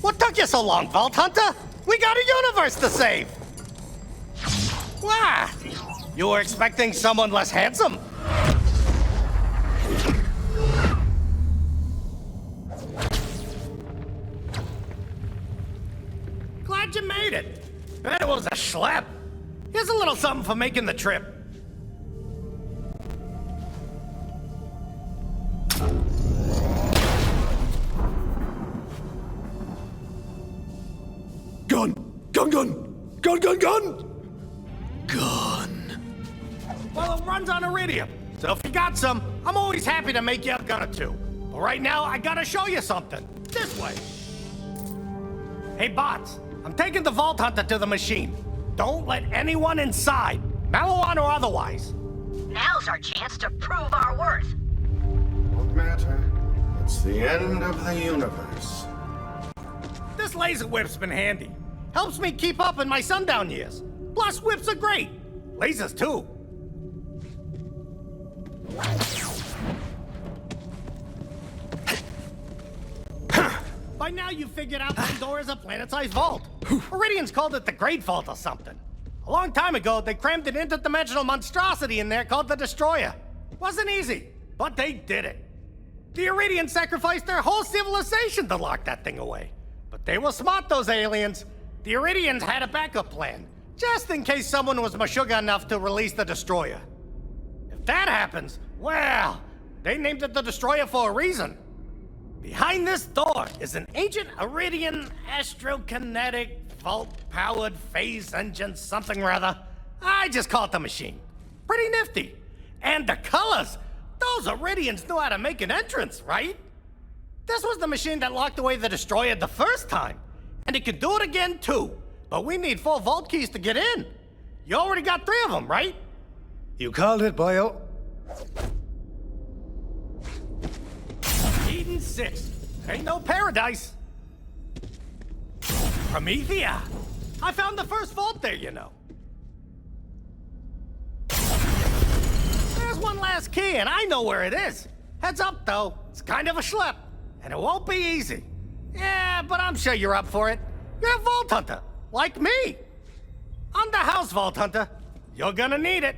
What took you so long, Vault Hunter? We got a universe to save! What? You were expecting someone less handsome? Glad you made it. That was a schlep. Here's a little something for making the trip. Gun! Gun, gun! Gun, gun, gun! Gun. Well, it runs on iridium, so if you got some, I'm always happy to make you a gun or two. But right now, I gotta show you something. This way. Hey, bots, I'm taking the Vault Hunter to the machine. Don't let anyone inside, Malawan or otherwise. Now's our chance to prove our worth. Won't matter. It's the end of the universe. This laser whip's been handy. Helps me keep up in my sundown years. Plus, whips are great. Lasers, too. By now, you've figured out Pandora's a planet-sized vault. Iridians called it the Great Vault or something. A long time ago, they crammed an interdimensional monstrosity in there called the Destroyer. Wasn't easy, but they did it. The Iridians sacrificed their whole civilization to lock that thing away. But they were smart, those aliens. The Iridians had a backup plan, just in case someone was mashuga enough to release the Destroyer. If that happens, well, they named it the Destroyer for a reason. Behind this door is an ancient Iridian astrokinetic vault-powered phase engine something or other. I just call it the machine. Pretty nifty. And the colors! Those Iridians knew how to make an entrance, right? This was the machine that locked away the Destroyer the first time. And it could do it again, too. But we need 4 vault keys to get in. You already got 3 of them, right? You called it, boyo. Eden 6. Ain't no paradise. Promethea. I found the first vault there, you know. There's one last key, and I know where it is. Heads up, though. It's kind of a schlep, and it won't be easy. Yeah, but I'm sure you're up for it. You're a Vault Hunter, like me. I'm the House Vault Hunter. You're gonna need it.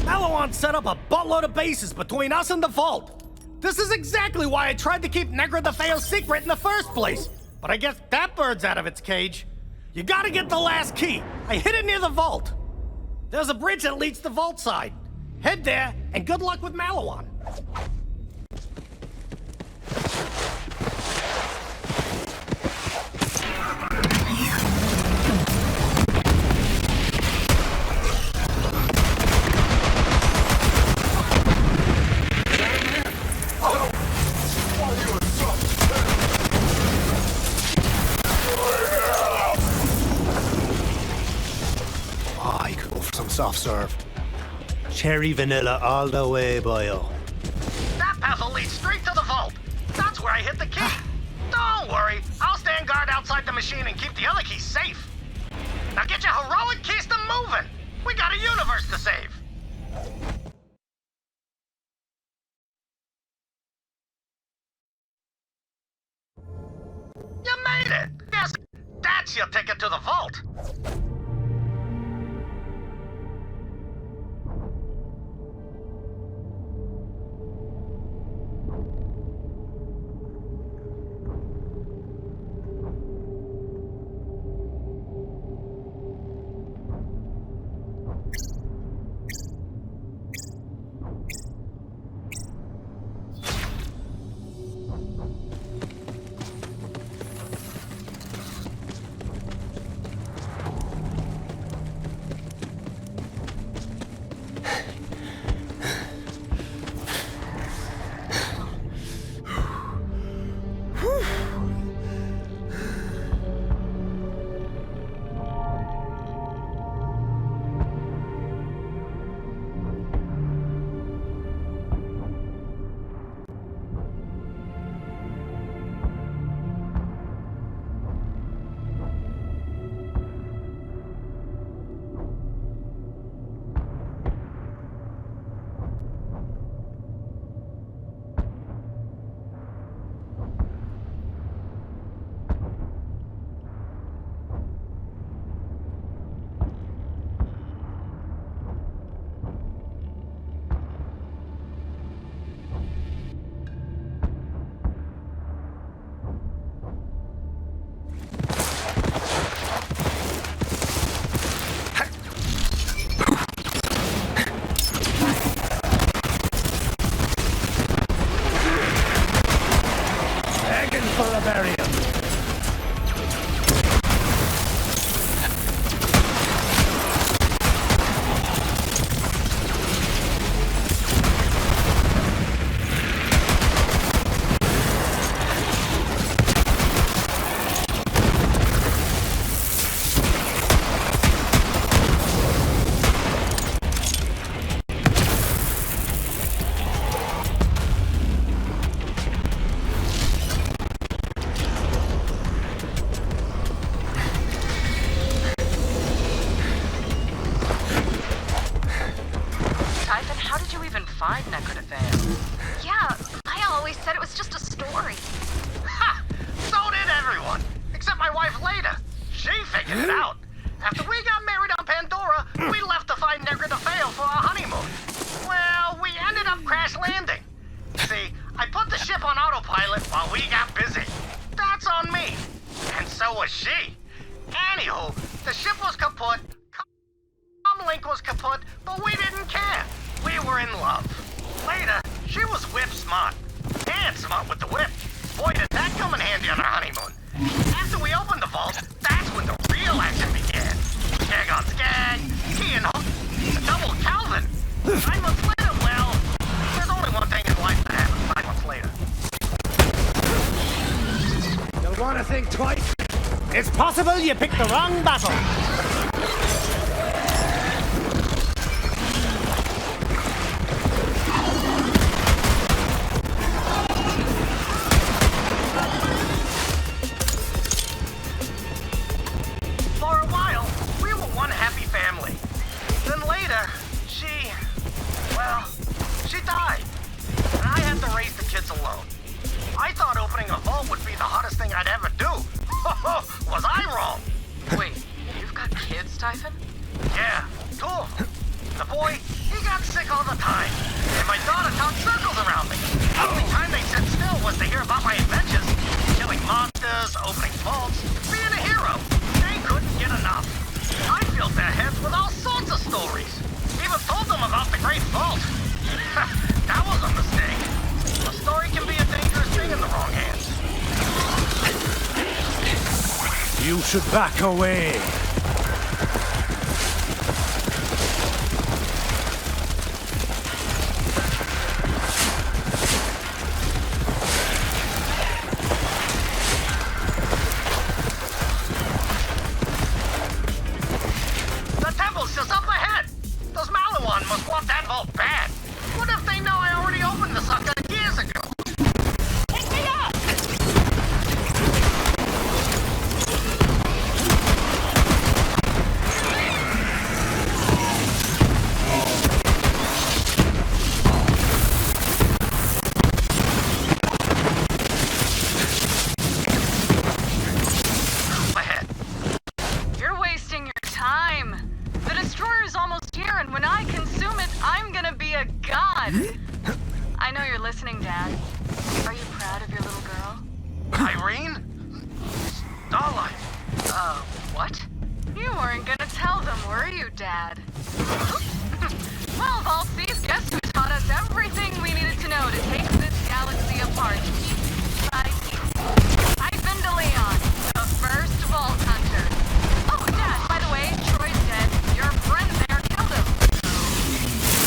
Malawan set up a buttload of bases between us and the Vault. This is exactly why I tried to keep Negra the Fail secret in the first place. But I guess that bird's out of its cage. You gotta get the last key. I hid it near the Vault. There's a bridge that leads to the Vault side. Head there, and good luck with Malawan. I could go for some soft serve. Cherry vanilla all the way, boyo. That path will lead straight to the Vault. That's where I hit the key. Don't worry, I'll stand guard outside the machine and keep the other keys safe. Now get your heroic keys moving. We got a universe to save. You made it. Yes, that's your ticket to the Vault. how did you even find Necrodefeo? Yeah, I always said it was just a story. Ha! So did everyone, except my wife Leda. She figured it out. After we got married on Pandora, we left to find Necrodefeo for our honeymoon. Well, we ended up crash landing. See, I put the ship on autopilot while we got busy. That's on me. And so was she. Anywho, the ship was kaput, Link was kaput, but we didn't care. We were in love. Later, she was whip smart. And smart with the whip. Boy, did that come in handy on our honeymoon. After we opened the vault, that's when the real action began. Skag on skag, key and hook, the double Calvin. 9 months later, well, there's only one thing in life that happens 9 months later. You'll want to think twice. It's possible you picked the wrong battle. For a while, we were one happy family. Then later, she died. And I had to raise the kids alone. I thought opening a vault would be the hardest thing I'd ever do. Was I wrong? Wait, you've got kids, Typhon? Yeah, 2 of them. The boy, he got sick all the time. And my daughter talked circles around me. The only time they sat still was to hear about my adventures. Killing monsters, opening vaults, being a hero. They couldn't get enough. I filled their heads with all sorts of stories. Even told them about the Great Vault. That was a mistake. A story can be a dangerous thing in the wrong hands. You should back away. The temple's just up ahead. Those Malawan must want that vault bad. What if they know I already opened the sucker years ago? Pick me up! Ahead. You're wasting your time. The destroyer's almost here, and when I consume it, I'm gonna be a god. I know you're listening, Dad. Are you proud of your little girl? Irene? Starlight. What? You weren't gonna tell them, were you, Dad? Well, Vaultsies, guess who taught us everything we needed to know to take this galaxy apart? Right here. I've been to Leon, the first Vault Hunter. Oh, Dad, by the way, Troy's dead. Your friend there killed him.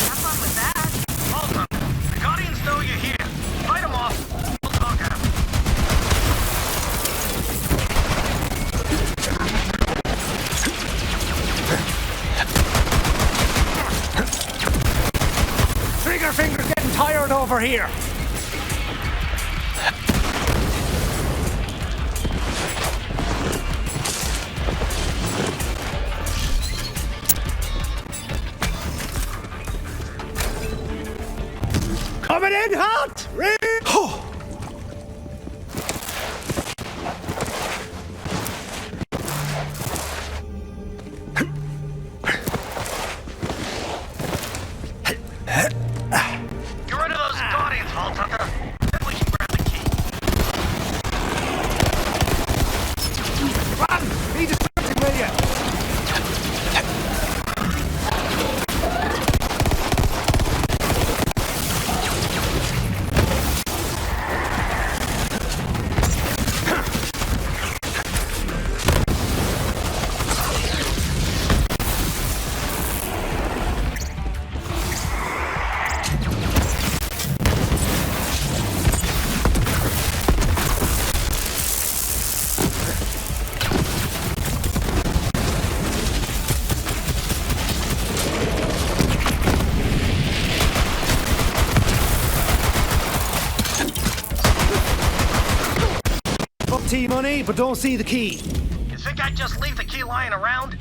Have fun with that. Vault Hunter, the Guardians know you're here. Fight them off. We'll talk after. Trigger finger's getting tired over here. Coming in hot! Get rid of those Guardians, Vault Hunter. Then we can grab the key. Run! Be distracted, will you? T-money, but don't see the key. You think I'd just leave the key lying around?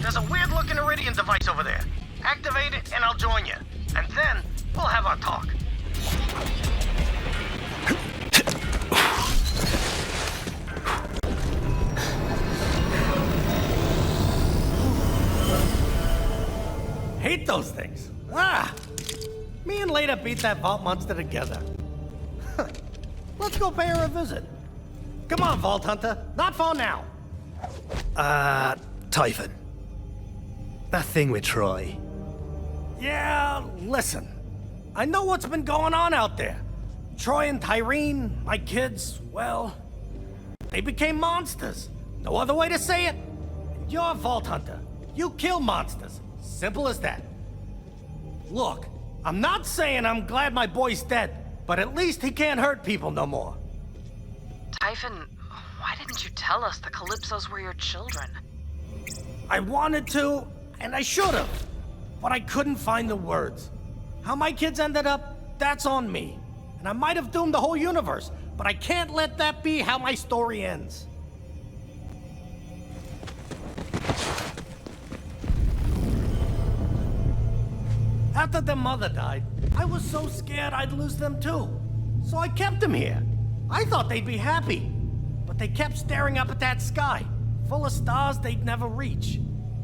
There's a weird-looking Iridian device over there. Activate it, and I'll join you. And then, we'll have our talk. Hate those things. Me and Leda beat that vault monster together. Let's go pay her a visit. Come on, Vault Hunter. Not for now. Typhon. That thing with Troy. Yeah, listen. I know what's been going on out there. Troy and Tyreen, my kids, well, they became monsters. No other way to say it. You're a Vault Hunter. You kill monsters. Simple as that. Look, I'm not saying I'm glad my boy's dead, but at least he can't hurt people no more. Typhon, why didn't you tell us the Calypsos were your children? I wanted to, and I should have, but I couldn't find the words. How my kids ended up, that's on me. And I might have doomed the whole universe, but I can't let that be how my story ends. After their mother died, I was so scared I'd lose them too. So I kept them here. I thought they'd be happy. But they kept staring up at that sky, full of stars they'd never reach.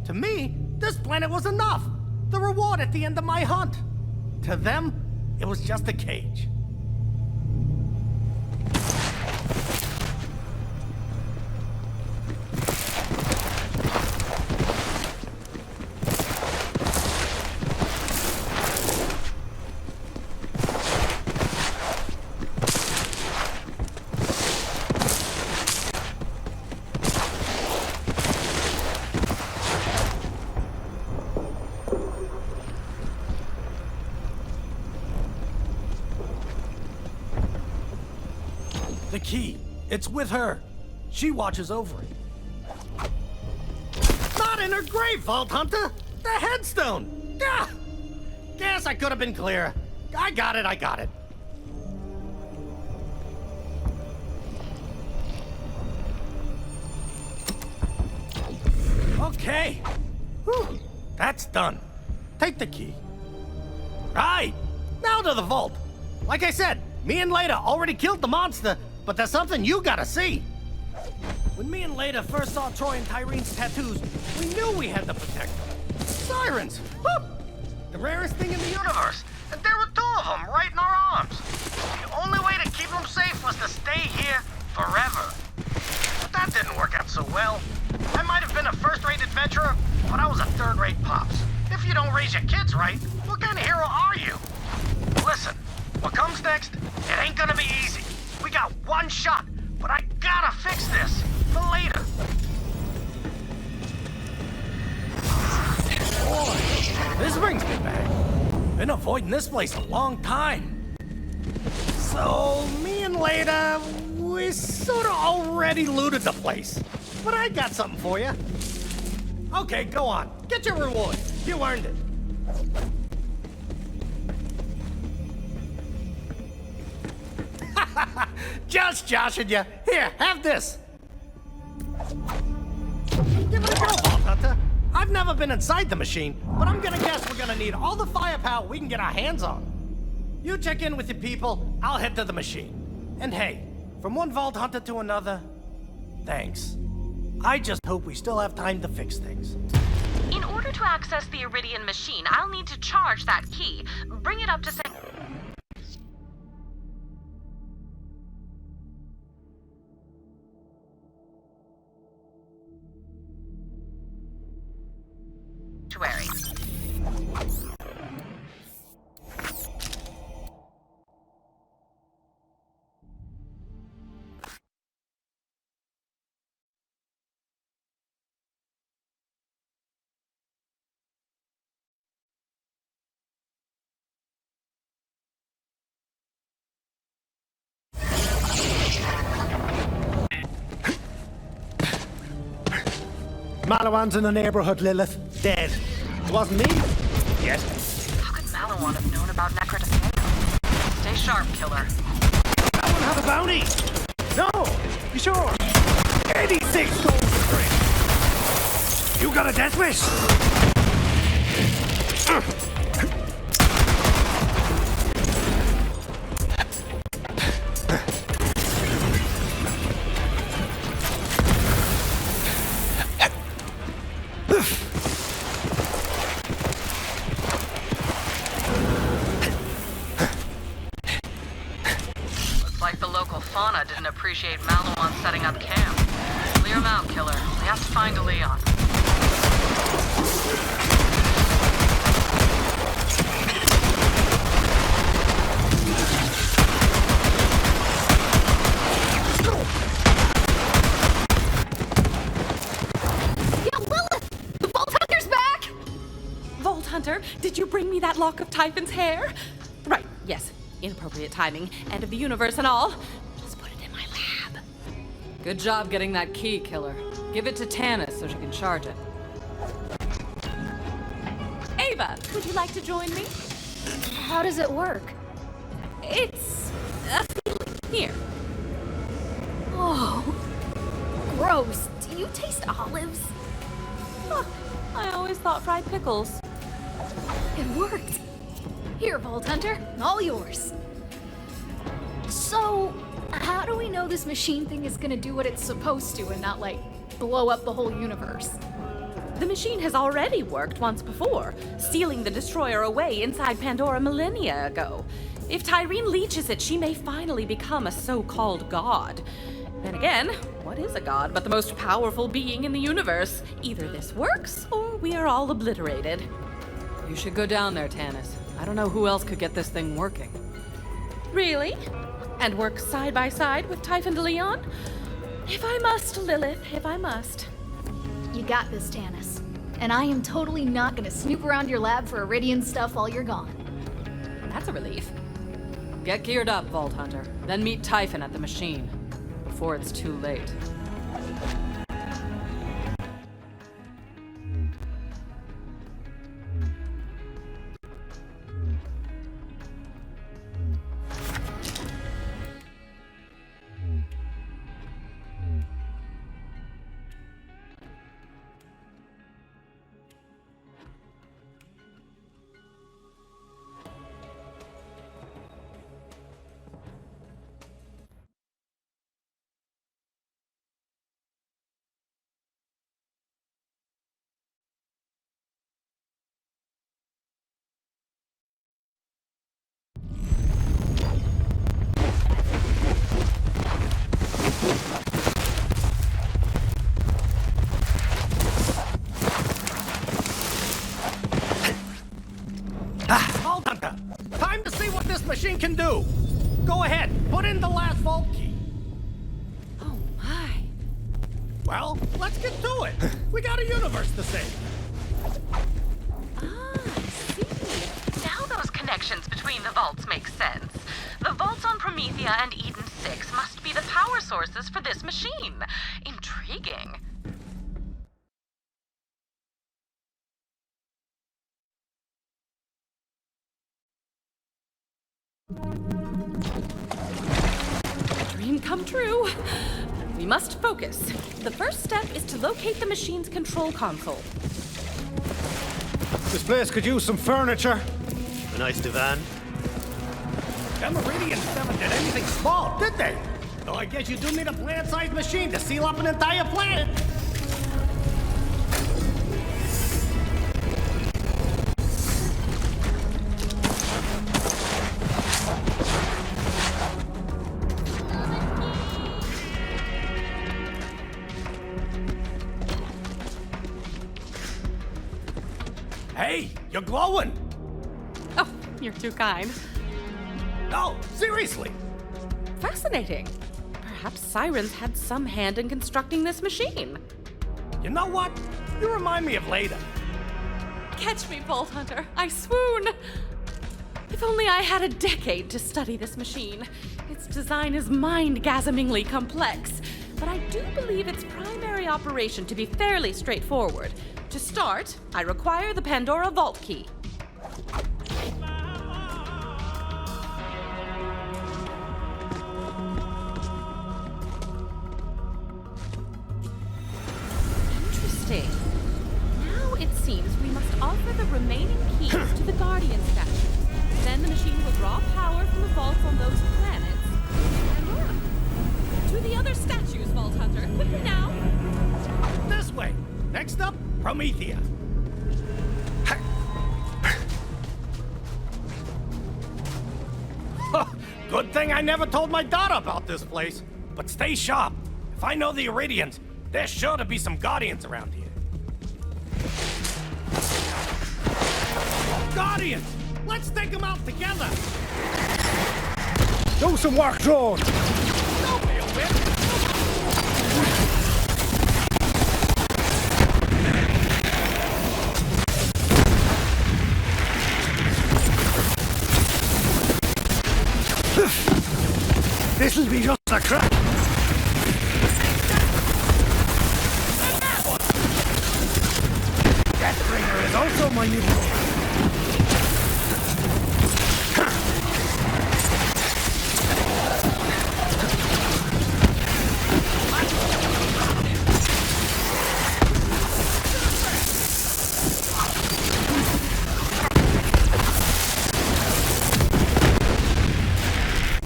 To me, this planet was enough. The reward at the end of my hunt. To them, it was just a cage. The key. It's with her. She watches over it. Not in her grave, Vault Hunter! The headstone! Ah! Guess I could have been clearer. I got it. Okay. Whew. That's done. Take the key. Right. Now to the vault. Like I said, me and Leda already killed the monster, but there's something you gotta see. When me and Leda first saw Troy and Tyreen's tattoos, we knew we had to protect them. Sirens! Woo! The rarest thing in the universe. And there were two of them right in our arms. The only way to keep them safe was to stay here forever. But that didn't work out so well. I might have been a first-rate adventurer, but I was a third-rate pops. If you don't raise your kids right, what kind of hero are you? Listen, what comes next, it ain't gonna be easy. We got one shot, but I gotta fix this for later. Boy, this brings me back. Been avoiding this place a long time. So, me and Leda, we sorta already looted the place. But I got something for you. Okay, go on. Get your reward. You earned it. Just joshing you. Here, have this. Give it a go, Vault Hunter. I've never been inside the machine, but I'm gonna guess we're gonna need all the firepower we can get our hands on. You check in with your people, I'll head to the machine. And hey, from one Vault Hunter to another, thanks. I just hope we still have time to fix things. In order to access the Iridian machine, I'll need to charge that key. Bring it up to sanctuary. Malawan's in the neighborhood, Lilith. Dead. It wasn't me. Yet. How could Malawan have known about Necrotopia? Stay sharp, killer. Malawan have a bounty. No. You sure? 86 gold for free. You got a death wish? Looks like the local fauna didn't appreciate Malouan setting up camp. Clear him out, killer. We have to find a Leon. Yeah, Lilith! The Vault Hunter's back! Vault Hunter, did you bring me that lock of Typhon's hair? Right, yes. Inappropriate timing, end of the universe and all. Just put it in my lab. Good job getting that key, killer. Give it to Tannis so she can charge it. Ava, would you like to join me? How does it work? It's a feeling. Here. Oh, gross. Do you taste olives? Huh, I always thought fried pickles. It worked. Here, Vault Hunter, all yours. So, how do we know this machine thing is gonna do what it's supposed to and not, like, blow up the whole universe? The machine has already worked once before, sealing the destroyer away inside Pandora millennia ago. If Tyreen leeches it, she may finally become a so-called god. Then again, what is a god but the most powerful being in the universe? Either this works, or we are all obliterated. You should go down there, Tannis. I don't know who else could get this thing working. Really? And work side by side with Typhon de Leon? If I must, Lilith, if I must. You got this, Tannis. And I am totally not gonna snoop around your lab for Iridian stuff while you're gone. That's a relief. Get geared up, Vault Hunter. Then meet Typhon at the machine. Before it's too late. Vault Hunter, time to see what this machine can do. Go ahead, put in the last vault key. Oh my. Well, let's get to it. We got a universe to save. I see. Now those connections between the vaults make sense. The vaults on Promethea and Eden 6 must be the power sources for this machine. Intriguing. Dream come true. We must focus. The first step is to locate the machine's control console. This place could use some furniture. A nice divan. Them Iridians never did anything small, did they? Though I guess you do need a planet-sized machine to seal up an entire planet. Hey, you're glowing. Oh, you're too kind. No, seriously. Fascinating. Perhaps Sirens had some hand in constructing this machine. You know what? You remind me of Leda. Catch me, Vault Hunter. I swoon. If only I had a decade to study this machine. Its design is mind-gasmingly complex, but I do believe its primary operation to be fairly straightforward. To start, I require the Pandora vault key. Interesting. the remaining keys to the Guardian statues. Then the machine will draw power from the vaults on those planets. Pandora. To the other statues, Vault Hunter. Quickly now. This way. Next up, Promethea. Good thing I never told my daughter about this place. But stay sharp. If I know the Iridians, there's sure to be some Guardians around here. Guardians! Let's take them out together! Do some work, drone! Don't be a whip! This'll be just a crack! Deathbringer is also my new boy.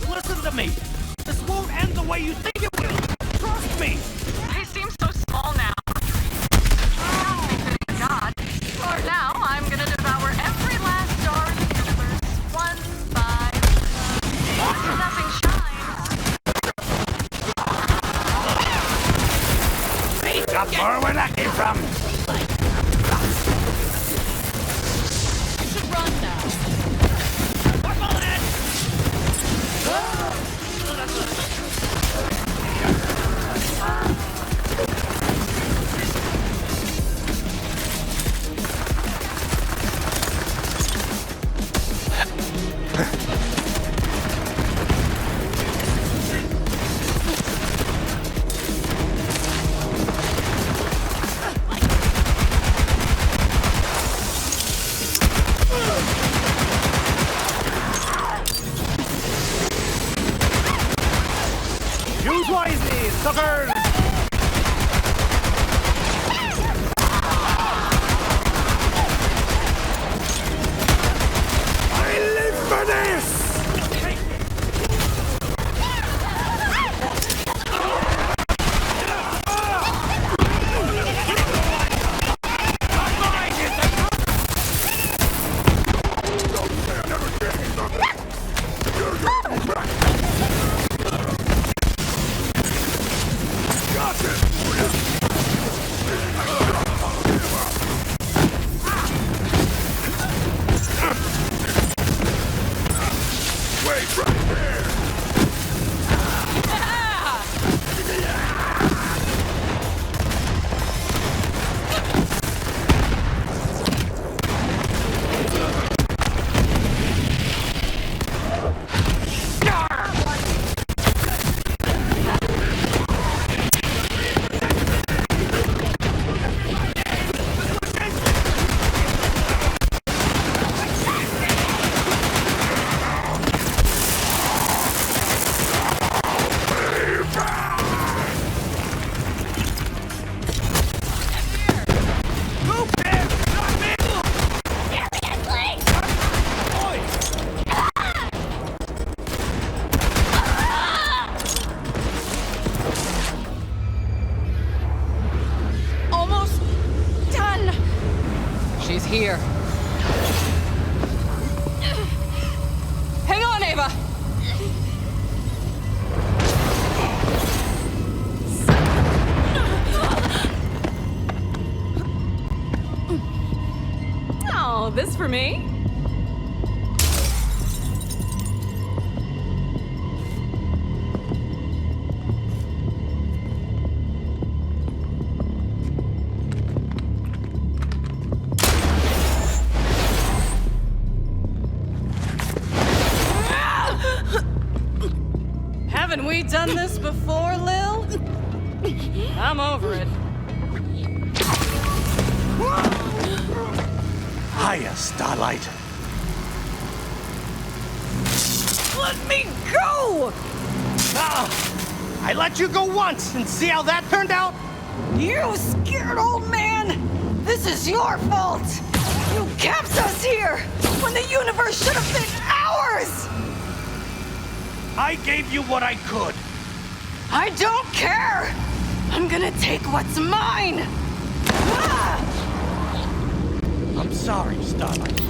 Listen to me! This won't end the way you think it will! Trust me! They seem so small now. God. For now, I'm gonna devour every last star in the universe, one by one. Nothing shines. Got more where that came from! You should run now. Use wisely, suckers! I live for this! She's here. Hang on, Ava! Oh, this for me? Haven't we done this before, Lil? I'm over it. Hiya, Starlight. Let me go! I let you go once, and see how that turned out? You scared old man! This is your fault! You kept us here when the universe should have been ours! I gave you what I could. I don't care! I'm gonna take what's mine! Ah! I'm sorry, Starlight.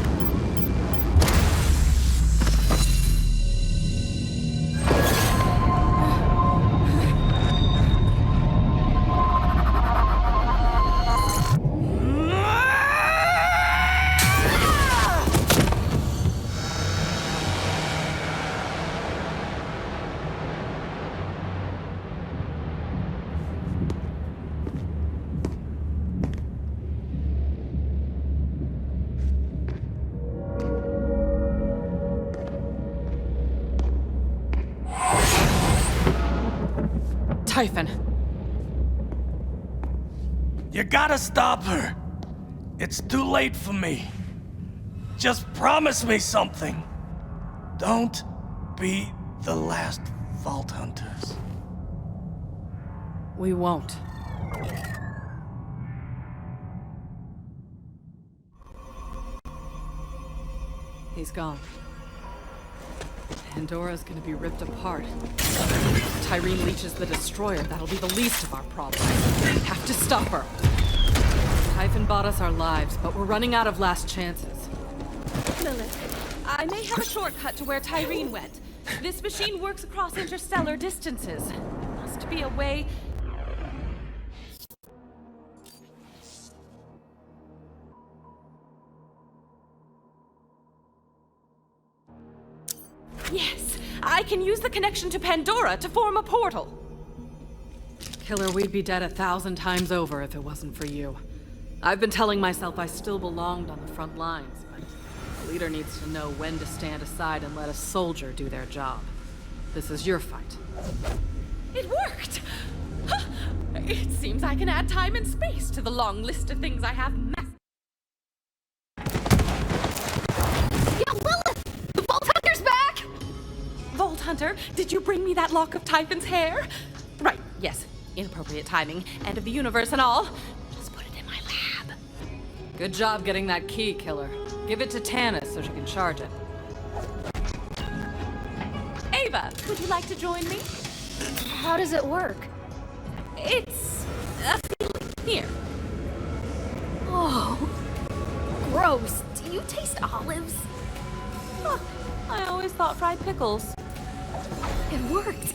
Typhon. You gotta stop her. It's too late for me. Just promise me something. Don't be the last Vault Hunters. We won't. He's gone. Pandora's gonna be ripped apart. If Tyreen leaches the Destroyer, that'll be the least of our problems. We have to stop her. Typhon bought us our lives, but we're running out of last chances. Lilith, I may have a shortcut to where Tyreen went. This machine works across interstellar distances. Must be a way... Yes, I can use the connection to Pandora to form a portal. Killer, we'd be dead 1,000 times over if it wasn't for you. I've been telling myself I still belonged on the front lines, but a leader needs to know when to stand aside and let a soldier do their job. This is your fight. It worked! Huh. It seems I can add time and space to the long list of things I have mastered. Yeah, Lilith! The Vault Hunter's back! Vault Hunter, did you bring me that lock of Typhon's hair? Right, yes. Inappropriate timing, end of the universe and all. Just put it in my lab. Good job getting that key, Killer. Give it to Tannis so she can charge it. Ava, would you like to join me? How does it work? It's a feeling. Here. Oh, gross. Do you taste olives? Huh. I always thought fried pickles. It worked.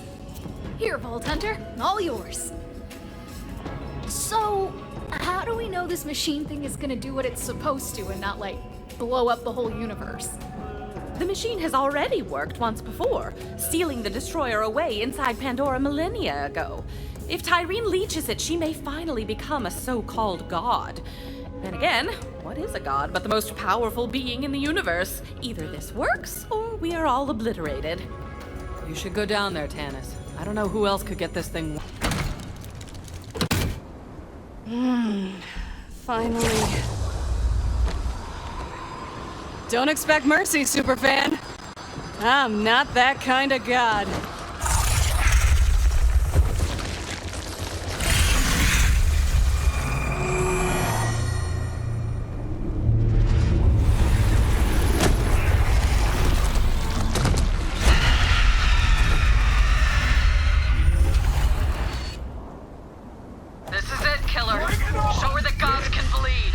Here, Vault Hunter, all yours. So, how do we know this machine thing is gonna do what it's supposed to and not, like, blow up the whole universe? The machine has already worked once before, stealing the Destroyer away inside Pandora millennia ago. If Tyreen leaches it, she may finally become a so-called god. Then again, what is a god but the most powerful being in the universe? Either this works, or we are all obliterated. You should go down there, Tannis. I don't know who else could get this thing. Finally. Don't expect mercy, superfan. I'm not that kind of god. This is it, Killer. Show her the gods can bleed.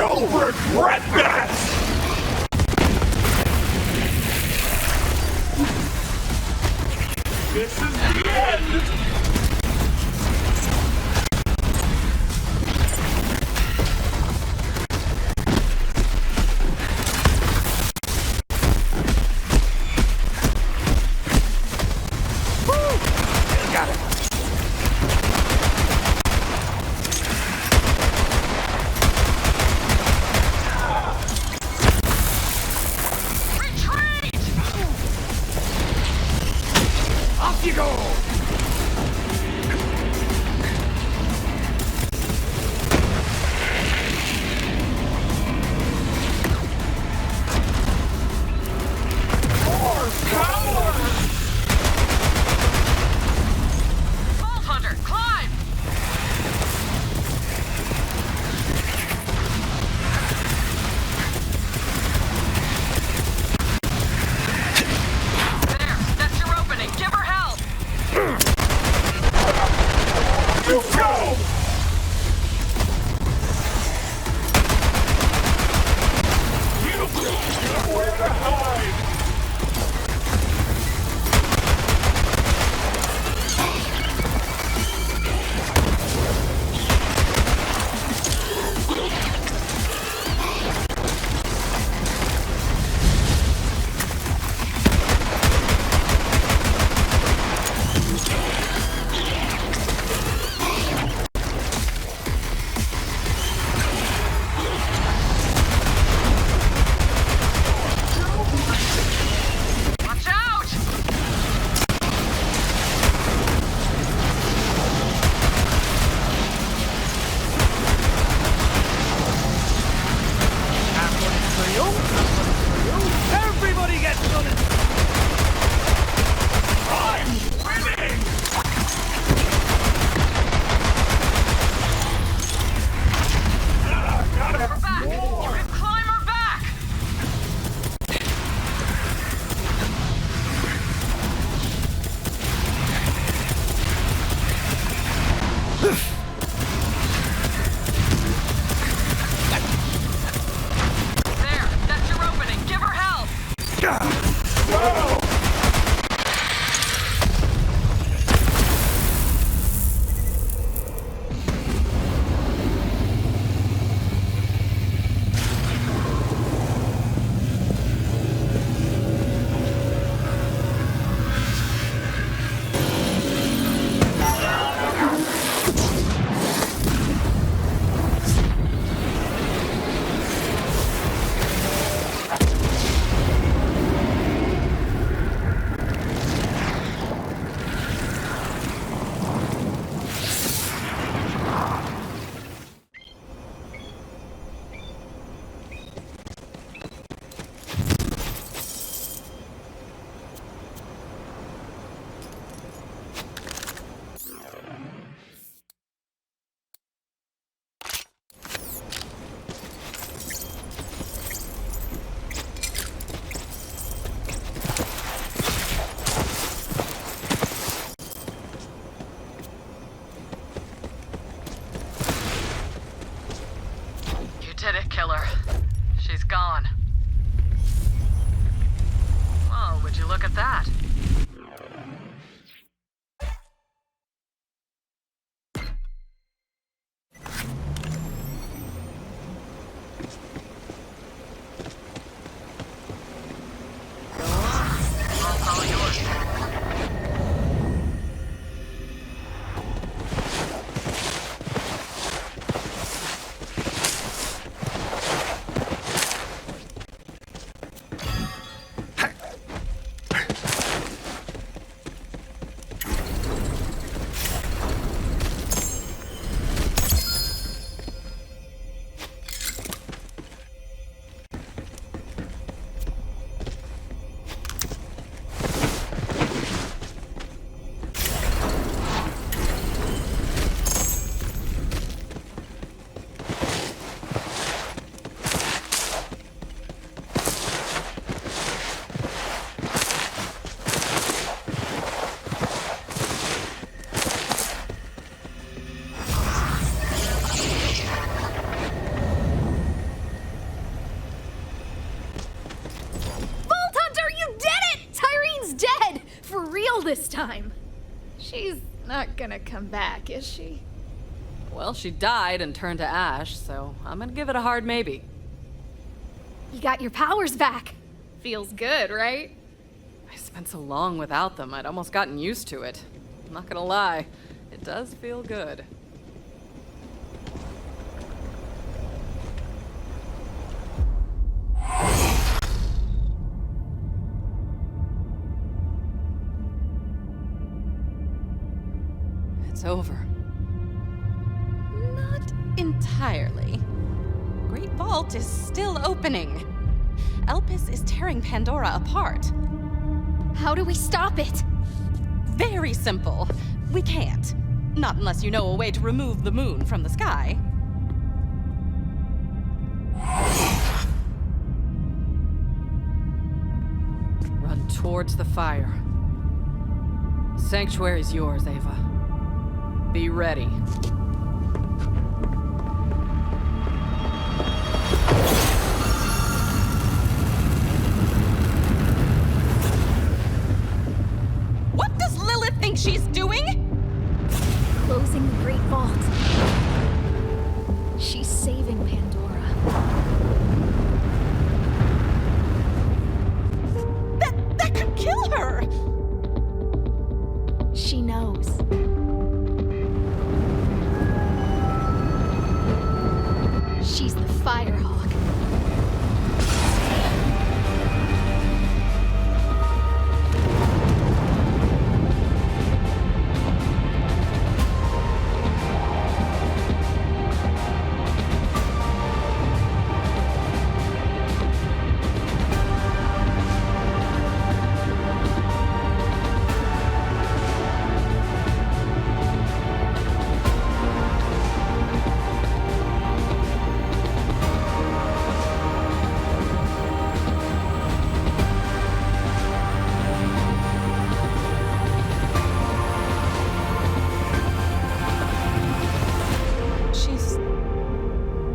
You'll regret this! This is the end! Got it. Retreat! Off you go! More power! Vault Hunter, climb! There, that's your opening. Give her help! You go! You nowhere to hide! Watch out! Everybody gets done it! I'm winning! Gotta We're back! You can climb her back! There, that's your opening. Give her help! go! You did it, killer. She's gone. Well, would you look at that? Vault's all yours. this time. She's not gonna come back, is she? Well, she died and turned to ash, so I'm gonna give it a hard maybe. You got your powers back. Feels good, right? I spent so long without them, I'd almost gotten used to it. I'm not gonna lie, it does feel good. It's over. Not entirely. Great Vault is still opening. Elpis is tearing Pandora apart. How do we stop it? Very simple. We can't. Not unless you know a way to remove the moon from the sky. Run towards the fire. Sanctuary's yours, Ava. Be ready. What does Lilith think she's doing? Closing the Great Vault. She's saving Pandora. That could kill her! She knows. She's the Firehawk.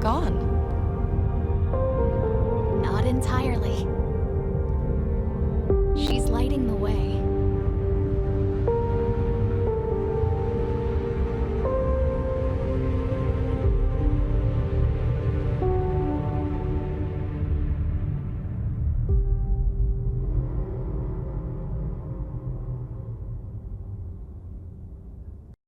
Gone. Not entirely. She's